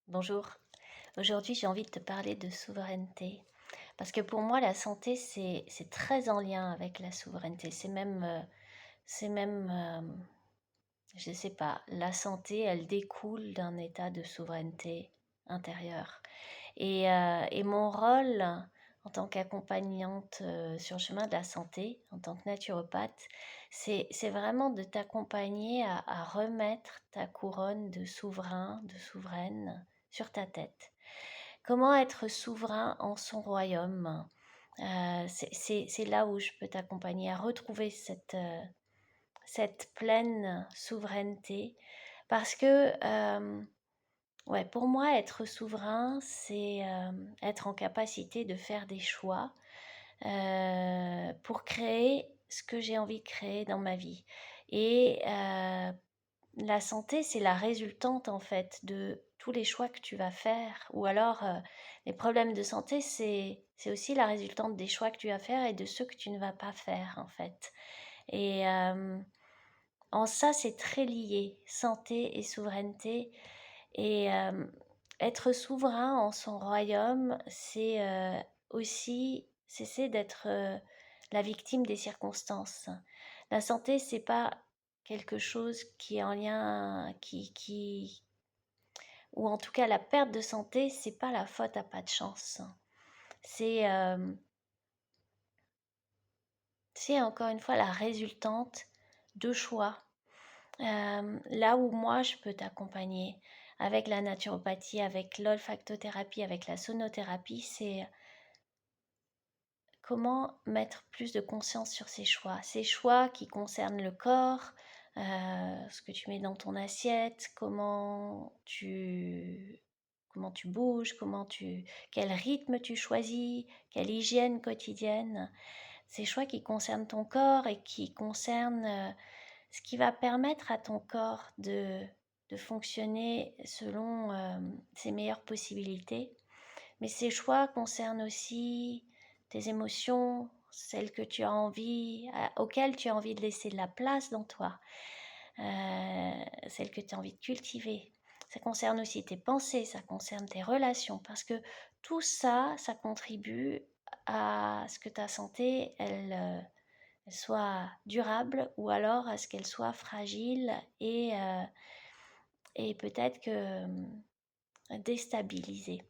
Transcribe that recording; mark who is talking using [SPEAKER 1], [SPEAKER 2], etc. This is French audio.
[SPEAKER 1] Bonjour. Aujourd'hui, j'ai envie de te parler de souveraineté. Parce que pour moi, la santé, c'est très en lien avec la souveraineté. C'est même, je sais pas, la santé, elle découle d'un état de souveraineté intérieure. Et mon rôle en tant qu'accompagnante sur le chemin de la santé, en tant que naturopathe, c'est vraiment de t'accompagner à remettre ta couronne de souverain, de souveraine sur ta tête. Comment être souverain en son royaume? C'est là où je peux t'accompagner à retrouver cette pleine souveraineté. Parce que ouais, pour moi, être souverain, c'est être en capacité de faire des choix pour créer ce que j'ai envie de créer dans ma vie. Et la santé, c'est la résultante en fait de tous les choix que tu vas faire. Ou alors, les problèmes de santé, c'est aussi la résultante des choix que tu vas faire et de ceux que tu ne vas pas faire en fait. Et en ça, c'est très lié, santé et souveraineté. Et être souverain en son royaume, c'est aussi cesser d'être la victime des circonstances. La santé, c'est pas quelque chose qui est en lien, ou en tout cas la perte de santé, c'est pas la faute à pas de chance. C'est c'est encore une fois la résultante de choix. Là où moi je peux t'accompagner avec la naturopathie, avec l'olfactothérapie, avec la sonothérapie, c'est comment mettre plus de conscience sur ces choix qui concernent le corps, ce que tu mets dans ton assiette, comment tu bouges, quel rythme tu choisis, quelle hygiène quotidienne. Ces choix qui concernent ton corps et qui concernent ce qui va permettre à ton corps de fonctionner selon ses meilleures possibilités. Mais ces choix concernent aussi tes émotions, celles que tu as envie, auxquelles tu as envie de laisser de la place dans toi, celles que tu as envie de cultiver. Ça concerne aussi tes pensées, ça concerne tes relations, parce que tout ça, ça contribue à ce que ta santé, elle soit durable ou alors à ce qu'elle soit fragile et peut-être que déstabilisée.